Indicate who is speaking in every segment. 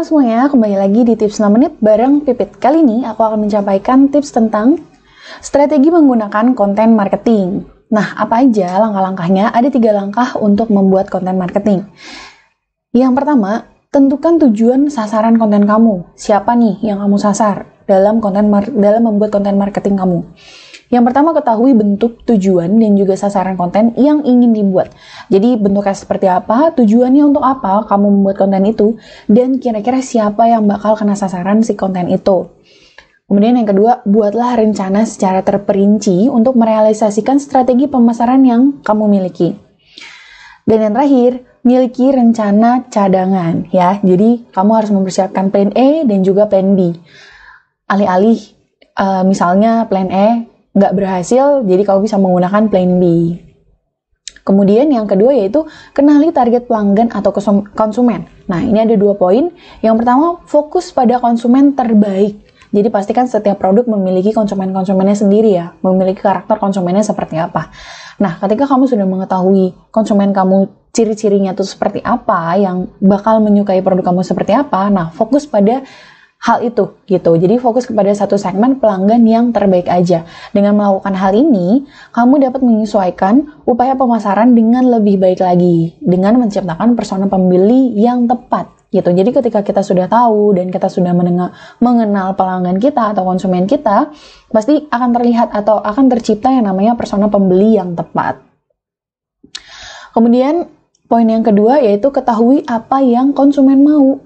Speaker 1: semuanya, kembali lagi di Tips 6 Menit bareng Pipit. Kali ini aku akan menyampaikan tips tentang strategi menggunakan konten marketing. Nah, apa aja langkah-langkahnya? Ada 3 langkah untuk membuat konten marketing. Yang pertama, tentukan tujuan sasaran konten kamu. Siapa nih yang kamu sasar dalam membuat konten marketing kamu? Yang pertama, ketahui bentuk, tujuan, dan juga sasaran konten yang ingin dibuat. Jadi bentuknya seperti apa, tujuannya untuk apa kamu membuat konten itu, dan kira-kira siapa yang bakal kena sasaran si konten itu. Kemudian yang kedua, buatlah rencana secara terperinci untuk merealisasikan strategi pemasaran yang kamu miliki. Dan yang terakhir, miliki rencana cadangan ya. Jadi kamu harus mempersiapkan plan A dan juga plan B. Alih-alih misalnya plan A nggak berhasil, jadi kamu bisa menggunakan plan B. Kemudian yang kedua yaitu kenali target pelanggan atau konsumen. Nah, ini ada 2 poin. Yang pertama, fokus pada konsumen terbaik. Jadi pastikan setiap produk memiliki konsumen-konsumennya sendiri ya, memiliki karakter konsumennya seperti apa. Nah, ketika kamu sudah mengetahui konsumen kamu ciri-cirinya itu seperti apa, yang bakal menyukai produk kamu seperti apa, nah fokus pada hal itu gitu. Jadi fokus kepada satu segmen pelanggan yang terbaik aja. Dengan melakukan hal ini, kamu dapat menyesuaikan upaya pemasaran dengan lebih baik lagi dengan menciptakan persona pembeli yang tepat gitu. Jadi ketika kita sudah tahu dan kita sudah mengenal pelanggan kita atau konsumen kita, pasti akan terlihat atau akan tercipta yang namanya persona pembeli yang tepat. Kemudian poin yang kedua yaitu ketahui apa yang konsumen mau.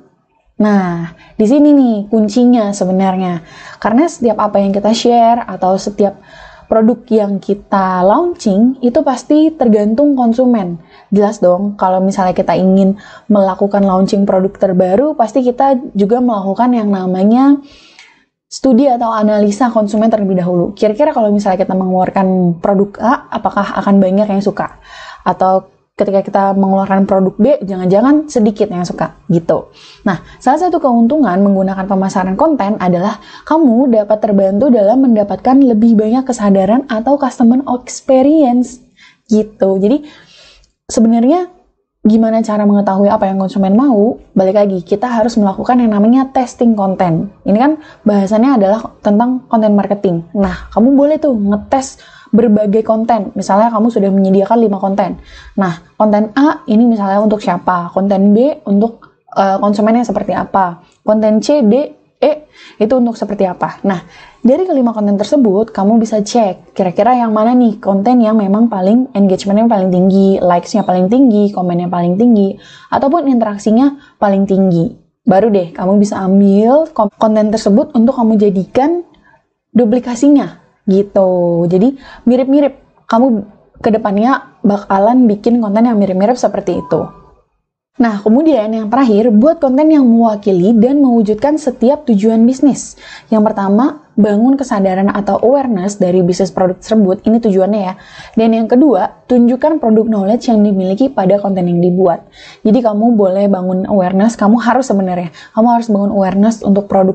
Speaker 1: Nah, di sini nih kuncinya sebenarnya. Karena setiap apa yang kita share atau setiap produk yang kita launching itu pasti tergantung konsumen. Jelas dong, kalau misalnya kita ingin melakukan launching produk terbaru, pasti kita juga melakukan yang namanya studi atau analisa konsumen terlebih dahulu. Kira-kira kalau misalnya kita mengeluarkan produk A, apakah akan banyak yang suka? Atau ketika kita mengeluarkan produk B, jangan-jangan sedikit yang suka, gitu. Nah, salah satu keuntungan menggunakan pemasaran konten adalah kamu dapat terbantu dalam mendapatkan lebih banyak kesadaran atau customer experience, gitu. Jadi, sebenarnya gimana cara mengetahui apa yang konsumen mau? Balik lagi, kita harus melakukan yang namanya testing konten. Ini kan bahasannya adalah tentang konten marketing. Nah, kamu boleh tuh ngetes berbagai konten. Misalnya kamu sudah menyediakan 5 konten. Nah, konten A ini misalnya untuk siapa? Konten B untuk konsumennya seperti apa? Konten C, D, E itu untuk seperti apa? Nah, dari kelima konten tersebut, kamu bisa cek kira-kira yang mana nih konten yang memang paling engagementnya paling tinggi, likes-nya paling tinggi, komennya paling tinggi, ataupun interaksinya paling tinggi. Baru deh, kamu bisa ambil konten tersebut untuk kamu jadikan duplikasinya. Gitu. Jadi mirip-mirip. Kamu kedepannya bakalan bikin konten yang mirip-mirip seperti itu. Nah, kemudian yang terakhir, buat konten yang mewakili dan mewujudkan setiap tujuan bisnis. Yang pertama, bangun kesadaran atau awareness dari bisnis produk tersebut. Ini tujuannya ya. Dan yang kedua, tunjukkan produk knowledge yang dimiliki pada konten yang dibuat. Jadi kamu boleh bangun awareness, kamu harus bangun awareness untuk produk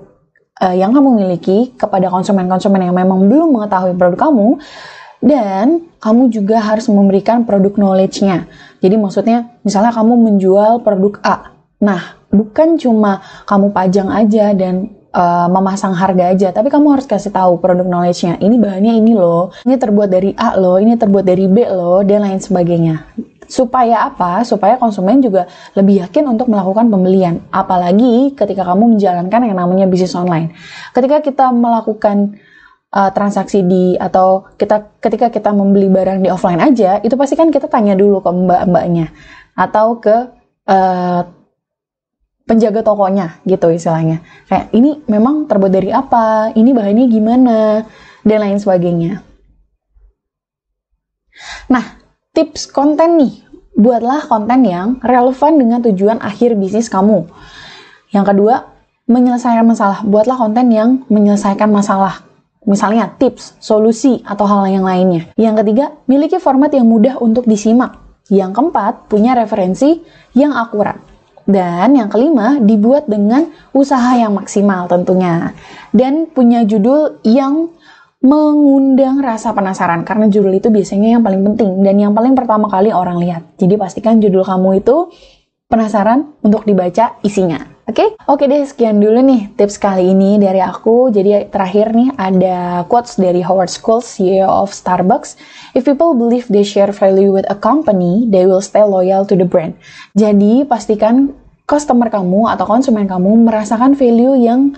Speaker 1: yang kamu miliki kepada konsumen-konsumen yang memang belum mengetahui produk kamu, dan kamu juga harus memberikan produk knowledge-nya. Jadi maksudnya, misalnya kamu menjual produk A. Nah, bukan cuma kamu pajang aja dan memasang harga aja, tapi kamu harus kasih tahu produk knowledge-nya. Ini bahannya ini loh, ini terbuat dari A loh, ini terbuat dari B loh, dan lain sebagainya. Supaya apa? Supaya konsumen juga lebih yakin untuk melakukan pembelian. Apalagi ketika kamu menjalankan yang namanya bisnis online. Ketika kita melakukan transaksi atau ketika kita membeli barang di offline aja, itu pasti kan kita tanya dulu ke mbak-mbaknya atau ke penjaga tokonya gitu istilahnya. Kayak ini memang terbuat dari apa? Ini bahannya gimana? Dan lain sebagainya. Nah, tips konten nih, buatlah konten yang relevan dengan tujuan akhir bisnis kamu. Yang kedua, menyelesaikan masalah. Buatlah konten yang menyelesaikan masalah. Misalnya tips, solusi, atau hal yang lainnya. Yang ketiga, miliki format yang mudah untuk disimak. Yang keempat, punya referensi yang akurat. Dan yang kelima, dibuat dengan usaha yang maksimal tentunya. Dan punya judul yang mengundang rasa penasaran, karena judul itu biasanya yang paling penting dan yang paling pertama kali orang lihat. Jadi pastikan judul kamu itu penasaran untuk dibaca isinya. Oke deh, sekian dulu nih tips kali ini dari aku. Jadi terakhir nih ada quotes dari Howard Schultz, CEO of Starbucks. If people believe they share value with a company, they will stay loyal to the brand. Jadi pastikan customer kamu atau konsumen kamu merasakan value yang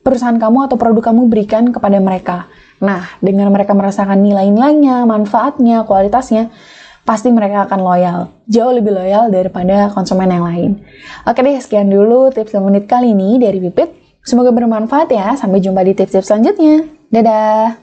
Speaker 1: perusahaan kamu atau produk kamu berikan kepada mereka. Nah, dengan mereka merasakan nilai-nilainya, manfaatnya, kualitasnya, pasti mereka akan loyal. Jauh lebih loyal daripada konsumen yang lain. Oke deh, sekian dulu tips 5 menit kali ini dari Pipit. Semoga bermanfaat ya. Sampai jumpa di tips-tips selanjutnya. Dadah!